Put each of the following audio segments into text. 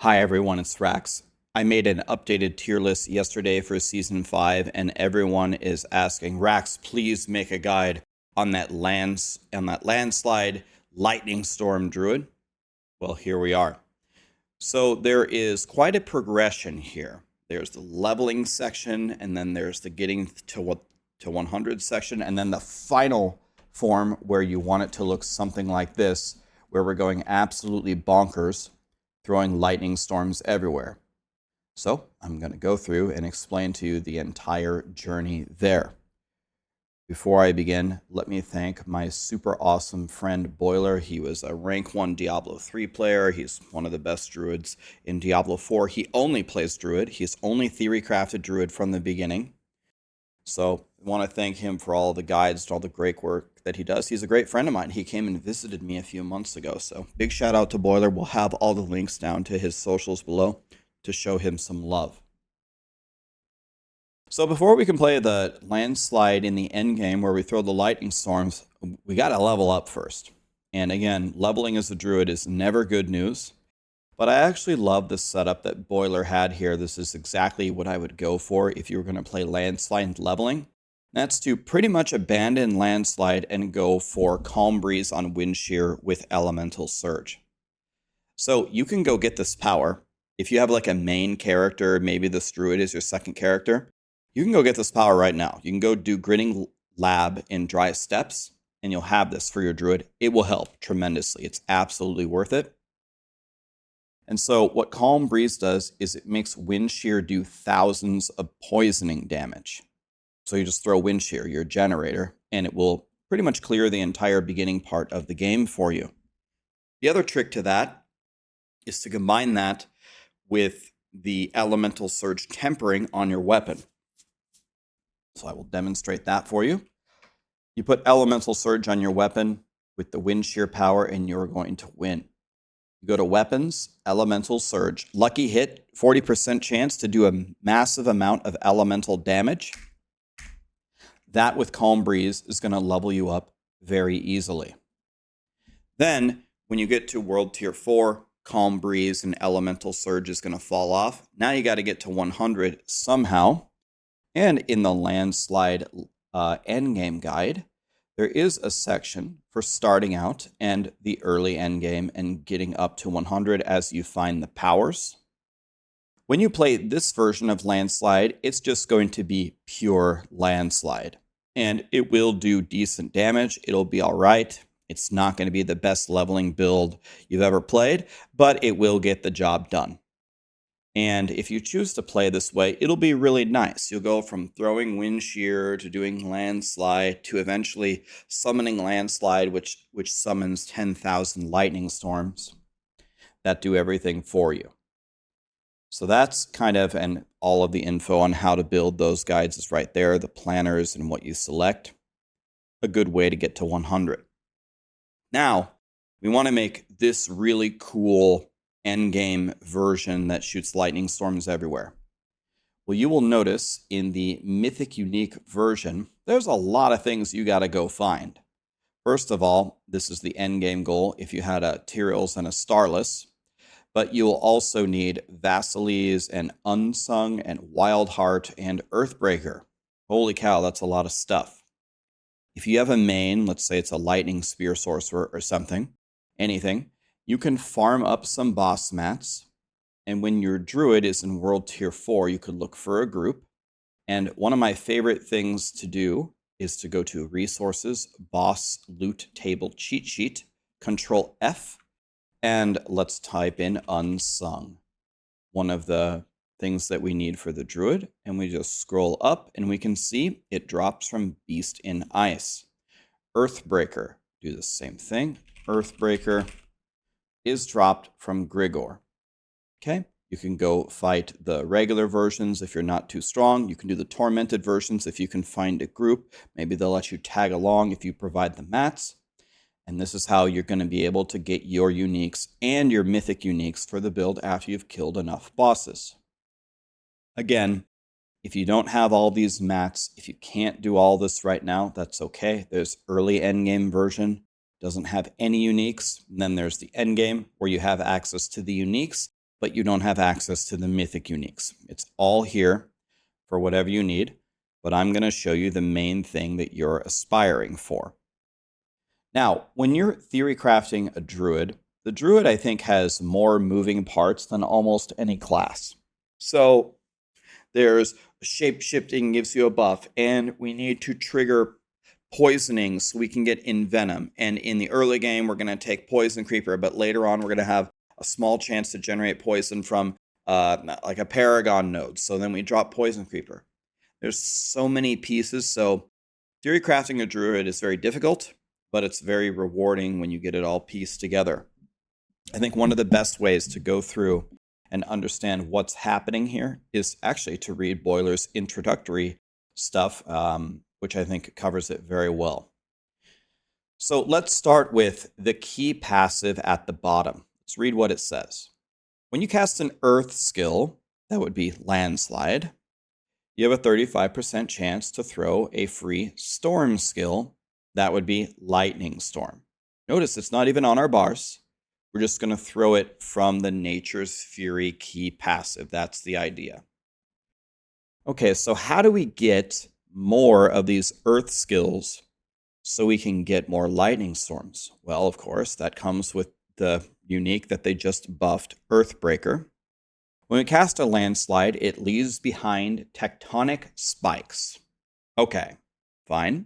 Hi everyone, it's Rax. I made an updated tier list yesterday for Season 5, and everyone is asking, Rax, please make a guide on that Landslide Lightning Storm Druid. Well, here we are. So there is quite a progression here. There's the leveling section, and then there's the getting to 100 section, and then the final form where you want it to look something like this, where we're going absolutely bonkers, throwing lightning storms everywhere. So I'm going to go through and explain to you the entire journey there. Before I begin, let me thank my super awesome friend Boiler. He was a rank 1 Diablo 3 player. He's one of the best druids in Diablo 4. He only plays druid. He's only theory crafted druid from the beginning. So I want to thank him for all the guides and all the great work that he does. He's a great friend of mine. He came and visited me a few months ago. So big shout out to Boiler. We'll have all the links down to his socials below to show him some love. So before we can play the landslide in the end game where we throw the lightning storms, we got to level up first. And again, leveling as a druid is never good news. But I actually love the setup that Boiler had here. This is exactly what I would go for if you were going to play landslide leveling. That's to pretty much abandon landslide and go for calm breeze on wind shear with elemental surge. So you can go get this power. If you have like a main character, maybe this druid is your second character, you can go get this power right now. You can go do gritting lab in dry steppes and you'll have this for your druid. It will help tremendously. It's absolutely worth it. And so what Calm Breeze does is it makes Wind Shear do thousands of poisoning damage. So you just throw Wind Shear, your generator, and it will pretty much clear the entire beginning part of the game for you. The other trick to that is to combine that with the Elemental Surge tempering on your weapon. So I will demonstrate that for you. You put Elemental Surge on your weapon with the Wind Shear power and you're going to win. You go to Weapons, Elemental Surge. Lucky hit, 40% chance to do a massive amount of elemental damage. That with Calm Breeze is going to level you up very easily. Then, when you get to World Tier 4, Calm Breeze and Elemental Surge is going to fall off. Now you got to get to 100 somehow. And in the Landslide Endgame guide, there is a section for starting out and the early endgame and getting up to 100 as you find the powers. When you play this version of Landslide, it's just going to be pure Landslide. And it will do decent damage. It'll be all right. It's not going to be the best leveling build you've ever played, but it will get the job done. And if you choose to play this way, it'll be really nice. You'll go from throwing Wind Shear to doing Landslide to eventually summoning Landslide, which summons 10,000 lightning storms that do everything for you. So that's kind of, and all of the info on how to build those guides is right there, the planners and what you select. A good way to get to 100. Now, we want to make this really cool endgame version that shoots lightning storms everywhere. Well, you will notice in the Mythic Unique version, there's a lot of things you got to go find. First of all, this is the endgame goal if you had a Tyrells and a Starless, but you will also need Vassalese and Unsung and Wildheart and Earthbreaker. Holy cow, that's a lot of stuff. If you have a main, let's say it's a Lightning Spear Sorcerer or something, anything, you can farm up some boss mats, and when your druid is in World Tier 4, you could look for a group. And one of my favorite things to do is to go to Resources, Boss Loot Table Cheat Sheet, Control F, and let's type in Unsung, one of the things that we need for the druid. And we just scroll up, and we can see it drops from Beast in Ice. Earthbreaker, do the same thing. Earthbreaker is dropped from Grigor. Okay, you can go fight the regular versions if you're not too strong. You can do the tormented versions if you can find a group. Maybe they'll let you tag along if you provide the mats. And this is how you're going to be able to get your uniques and your mythic uniques for the build after you've killed enough bosses. Again, if you don't have all these mats, if you can't do all this right now, that's okay. There's early endgame version. Doesn't have any uniques. And then there's the end game where you have access to the uniques but you don't have access to the mythic uniques. It's all here for whatever you need, but I'm going to show you the main thing that you're aspiring for. Now, when you're theory crafting a druid, the druid, I think, has more moving parts than almost any class. So there's shape shifting gives you a buff, and we need to trigger poisoning so we can get Envenom. And in the early game, we're going to take Poison Creeper, but later on, we're going to have a small chance to generate poison from like a Paragon node. So then we drop Poison Creeper. There's so many pieces. So theory crafting a druid is very difficult, but it's very rewarding when you get it all pieced together. I think one of the best ways to go through and understand what's happening here is actually to read Boiler's introductory stuff, which I think covers it very well. So let's start with the key passive at the bottom. Let's read what it says. When you cast an Earth skill, that would be Landslide, you have a 35% chance to throw a free Storm skill. That would be Lightning Storm. Notice it's not even on our bars. We're just going to throw it from the Nature's Fury key passive. That's the idea. Okay, so how do we get more of these Earth skills so we can get more Lightning Storms? Well, of course, that comes with the unique that they just buffed, Earthbreaker. When we cast a Landslide, it leaves behind tectonic spikes. Okay, fine.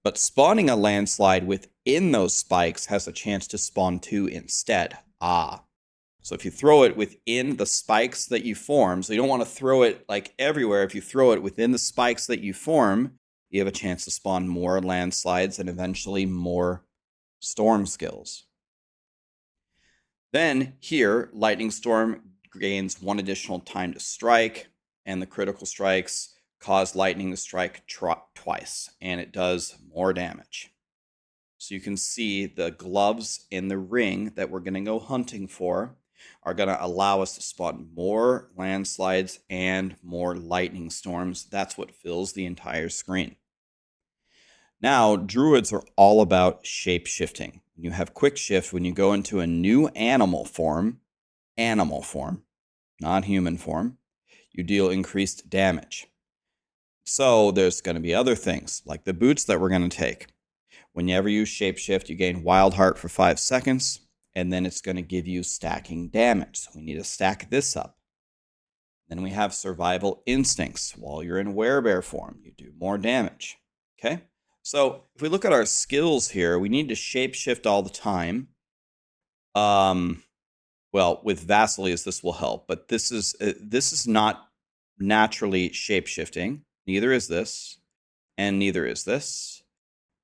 But spawning a Landslide within those spikes has a chance to spawn 2 instead. So if you throw it within the spikes that you form, so you don't want to throw it like everywhere. If you throw it within the spikes that you form, you have a chance to spawn more Landslides and eventually more Storm skills. Then here, Lightning Storm gains 1 additional time to strike, and the critical strikes cause lightning to strike twice, and it does more damage. So you can see the gloves in the ring that we're going to go hunting for are going to allow us to spawn more Landslides and more Lightning Storms. That's what fills the entire screen. Now, druids are all about shape shifting. You have quick shift when you go into a new animal form, not human form, you deal increased damage. So there's going to be other things like the boots that we're going to take. Whenever you shapeshift, you gain Wild Heart for 5 seconds, and then it's going to give you stacking damage. So we need to stack this up. Then we have Survival Instincts. While you're in Werebear form, you do more damage. Okay? So if we look at our skills here, we need to shapeshift all the time. Well, with Vasilius, this will help, but this is not naturally shapeshifting. Neither is this, and neither is this,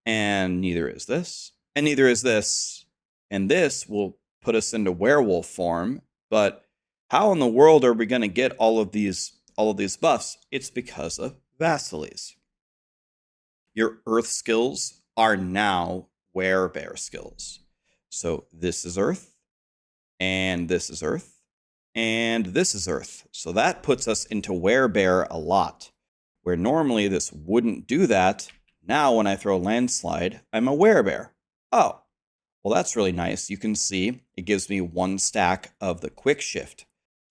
and neither is this, and neither is this. And this will put us into werewolf form. But how in the world are we going to get all of these buffs? It's because of Vasilius. Your Earth skills are now Werebear skills. So this is Earth, and this is Earth, and this is Earth. So that puts us into Werebear a lot, where normally this wouldn't do that. Now when I throw Landslide, I'm a Werebear. Oh, well that's really nice. You can see it gives me 1 stack of the quick shift.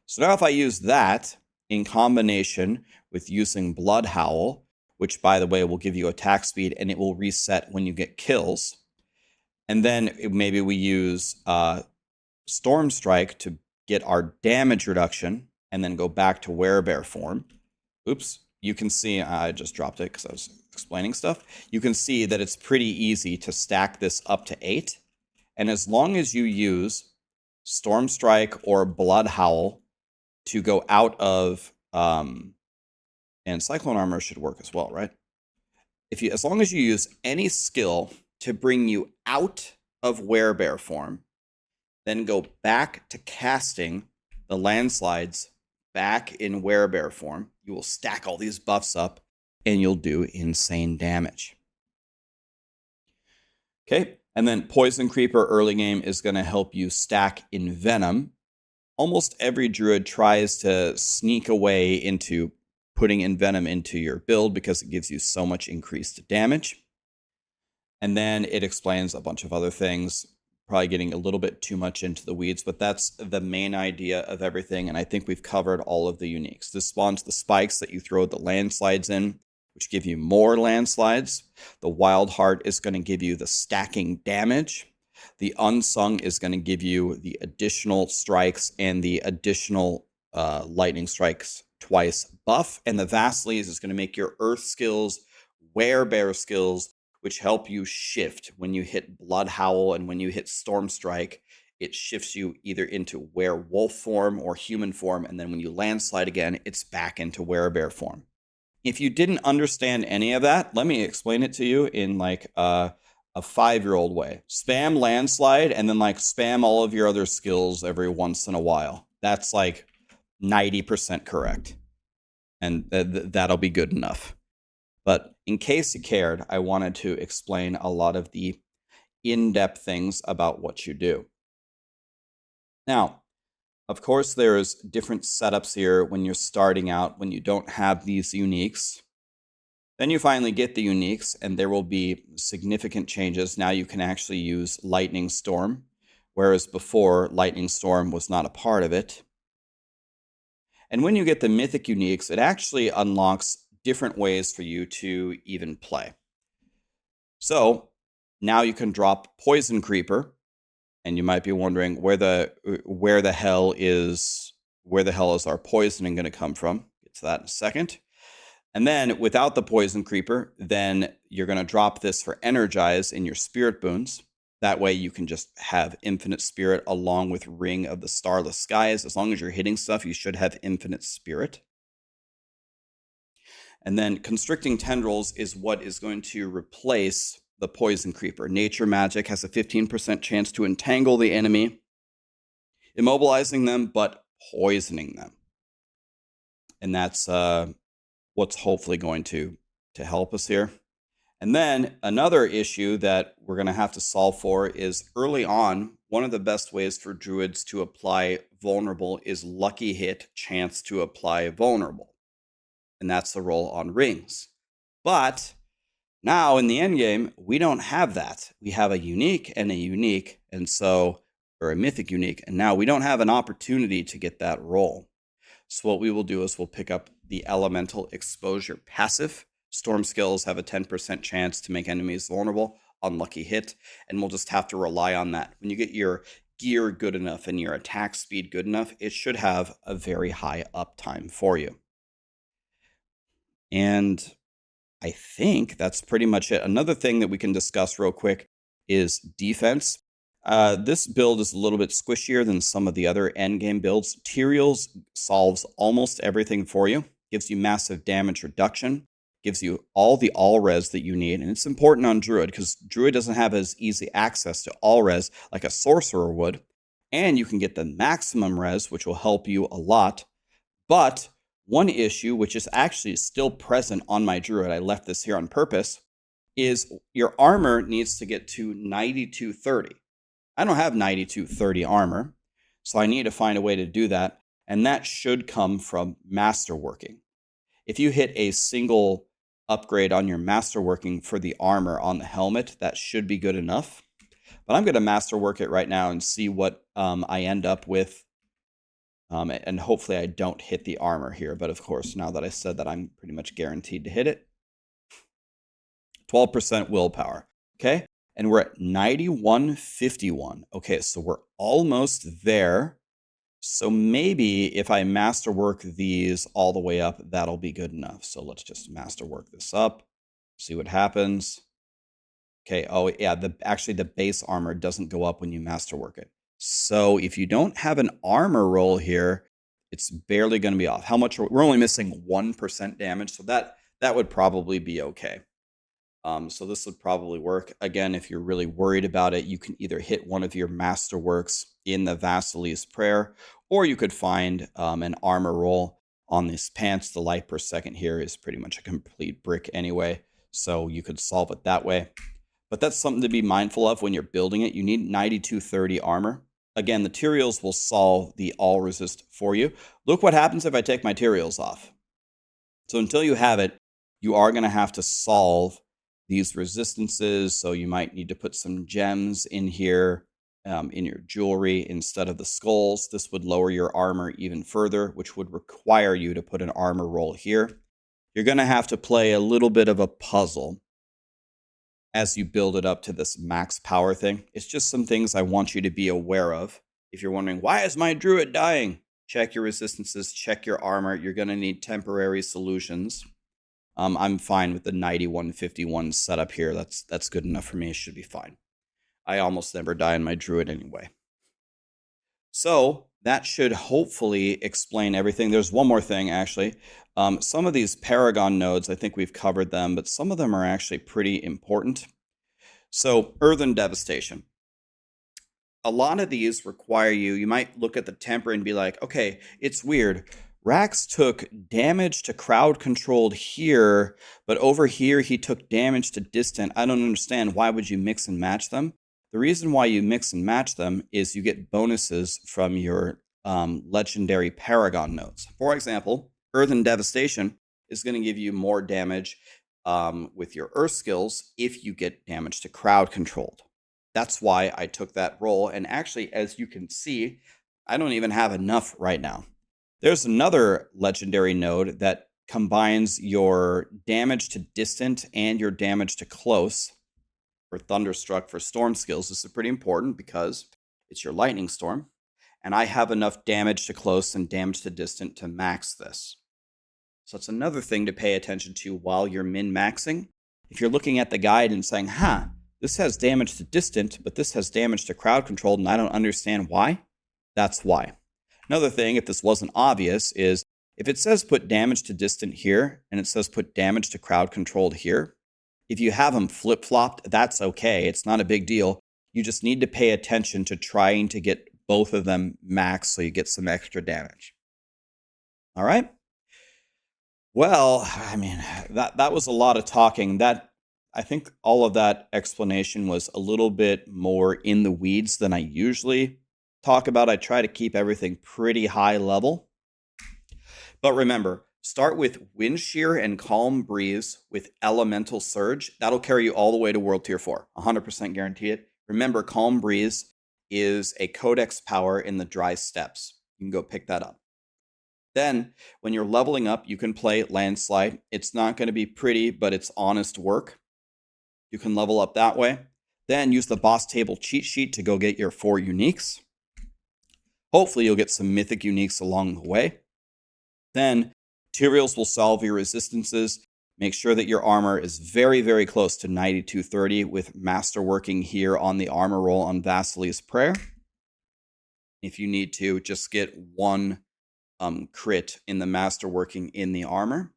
So now if I use that in combination with using Blood Howl, which by the way will give you attack speed and it will reset when you get kills, and then maybe we use Storm Strike to get our damage reduction and then go back to Werebear form. Oops. You can see, I just dropped it because I was explaining stuff. You can see that it's pretty easy to stack this up to 8. And as long as you use Storm Strike or Blood Howl to go out of, and Cyclone Armor should work as well, right? As long as you use any skill to bring you out of Werebear form, then go back to casting the Landslides back in Werebear form, you will stack all these buffs up and you'll do insane damage. Okay, and then Poison Creeper early game is going to help you stack Envenom. Almost every druid tries to sneak away into putting Envenom into your build because it gives you so much increased damage. And then it explains a bunch of other things. probably getting a little bit too much into the weeds, but that's the main idea of everything. And I think we've covered all of the uniques. This spawns the spikes that you throw the landslides in, which give you more landslides. The Wild Heart is going to give you the stacking damage. The Unsung is going to give you the additional strikes and the additional lightning strikes twice buff. And the Vasilies is going to make your Earth skills, Werebear skills, which help you shift. When you hit Blood Howl and when you hit Storm Strike, it shifts you either into werewolf form or human form. And then when you landslide again, it's back into Werebear form. If you didn't understand any of that, let me explain it to you in like a 5-year-old way. Spam landslide and then like spam all of your other skills every once in a while. That's like 90% correct. And that'll be good enough. But in case you cared, I wanted to explain a lot of the in-depth things about what you do. Now, of course, there's different setups here when you're starting out, when you don't have these uniques. Then you finally get the uniques, and there will be significant changes. Now you can actually use Lightning Storm, whereas before, Lightning Storm was not a part of it. And when you get the mythic uniques, it actually unlocks different ways for you to even play. So now you can drop Poison Creeper, and you might be wondering where the hell is our poisoning going to come from? Get to that in a second. And then without the Poison Creeper, then you're going to drop this for Energize in your Spirit Boons. That way you can just have Infinite Spirit along with Ring of the Starless Skies. As long as you're hitting stuff, you should have Infinite Spirit. And then Constricting Tendrils is what is going to replace the Poison Creeper. Nature Magic has a 15% chance to entangle the enemy, immobilizing them, but poisoning them. And that's what's hopefully going to help us here. And then another issue that we're going to have to solve for is early on, one of the best ways for druids to apply vulnerable is lucky hit, chance to apply vulnerable. And that's the roll on rings. But now in the endgame, we don't have that. We have a unique and a unique, or a mythic unique, and now we don't have an opportunity to get that roll. So what we will do is we'll pick up the Elemental Exposure passive. Storm skills have a 10% chance to make enemies vulnerable on lucky hit, and we'll just have to rely on that. When you get your gear good enough and your attack speed good enough, it should have a very high uptime for you. And I think that's pretty much it. Another thing that we can discuss real quick is defense. This build is a little bit squishier than some of the other endgame builds. Tyraels solves almost everything for you, gives you massive damage reduction, gives you all the all-res that you need. And it's important on Druid because Druid doesn't have as easy access to all-res like a Sorcerer would. And you can get the maximum res, which will help you a lot. But one issue, which is actually still present on my Druid, I left this here on purpose, is your armor needs to get to 9230. I don't have 9230 armor, so I need to find a way to do that, and that should come from masterworking. If you hit a single upgrade on your masterworking for the armor on the helmet, that should be good enough. But I'm going to masterwork it right now and see what I end up with. And hopefully I don't hit the armor here. But of course, now that I said that, I'm pretty much guaranteed to hit it. 12% willpower. Okay. And we're at 9151. Okay. So we're almost there. So maybe if I masterwork these all the way up, that'll be good enough. So let's just masterwork this up. See what happens. Okay. Oh yeah. Actually the base armor doesn't go up when you masterwork it. So if you don't have an armor roll here, it's barely going to be off. How much? We're only missing 1% damage, so that would probably be okay. So this would probably work. Again, if you're really worried about it, you can either hit one of your masterworks in the Vasili's Prayer, or you could find an armor roll on this pants. The life per second here is pretty much a complete brick anyway, so you could solve it that way. But that's something to be mindful of when you're building it. You need 9230 armor. Again, the Tyraels will solve the all resist for you. Look what happens if I take my Tyraels off. So until you have it, you are going to have to solve these resistances. So you might need to put some gems in here in your jewelry instead of the skulls. This would lower your armor even further, which would require you to put an armor roll here. You're going to have to play a little bit of a puzzle as you build it up to this max power thing. It's just some things I want you to be aware of. If you're wondering, why is my druid dying? Check your resistances, check your armor. You're going to need temporary solutions. I'm fine with the 9151 setup here. That's good enough for me. It should be fine. I almost never die in my druid anyway. So that should hopefully explain everything. There's one more thing, actually. Some of these Paragon nodes, I think we've covered them, but some of them are actually pretty important. So Earthen Devastation. A lot of these require you might look at the temper and be like, okay, it's weird. Rax took damage to crowd controlled here, but over here he took damage to distant. I don't understand. Why would you mix and match them? The reason why you mix and match them is you get bonuses from your legendary Paragon nodes. For example, Earthen Devastation is going to give you more damage with your Earth skills if you get damage to crowd controlled. That's why I took that roll. And actually, as you can see, I don't even have enough right now. There's another legendary node that combines your damage to distant and your damage to close for Thunderstruck for storm skills. This is pretty important because it's your Lightning Storm. And I have enough damage to close and damage to distant to max this. So it's another thing to pay attention to while you're min-maxing. If you're looking at the guide and saying, this has damage to distant, but this has damage to crowd controlled, and I don't understand why, that's why. Another thing, if this wasn't obvious, is if it says put damage to distant here, and it says put damage to crowd controlled here, if you have them flip-flopped, that's okay. It's not a big deal. You just need to pay attention to trying to get both of them max so you get some extra damage. All right? Well, I mean, that was a lot of talking. I think all of that explanation was a little bit more in the weeds than I usually talk about. I try to keep everything pretty high level. But remember, start with Wind Shear and Calm Breeze with Elemental Surge. That'll carry you all the way to World Tier 4. 100% guarantee it. Remember, Calm Breeze is a Codex power in the Dry Steppes. You can go pick that up. Then, when you're leveling up, you can play Landslide. It's not going to be pretty, but it's honest work. You can level up that way. Then use the boss table cheat sheet to go get your 4 uniques. Hopefully you'll get some mythic uniques along the way. Then materials will solve your resistances. Make sure that your armor is very, very close to 9230 with masterworking here on the armor roll on Vasily's Prayer. If you need to, just get 1 crit in the masterworking in the armor.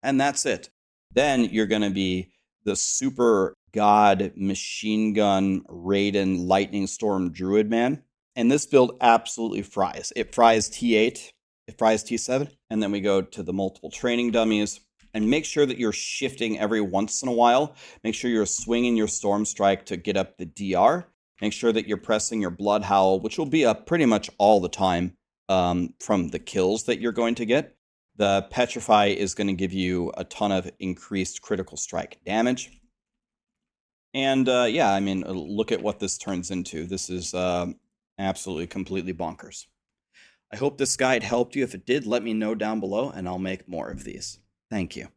And that's it. Then you're going to be the super god machine gun Raiden Lightning Storm Druid man. And this build absolutely fries. It fries T8, it fries T7, and then we go to the multiple training dummies. And make sure that you're shifting every once in a while. Make sure you're swinging your Storm Strike to get up the DR. Make sure that you're pressing your Blood Howl, which will be up pretty much all the time from the kills that you're going to get. The Petrify is going to give you a ton of increased critical strike damage. And yeah, I mean, look at what this turns into. This is absolutely, completely bonkers. I hope this guide helped you. If it did, let me know down below, and I'll make more of these. Thank you.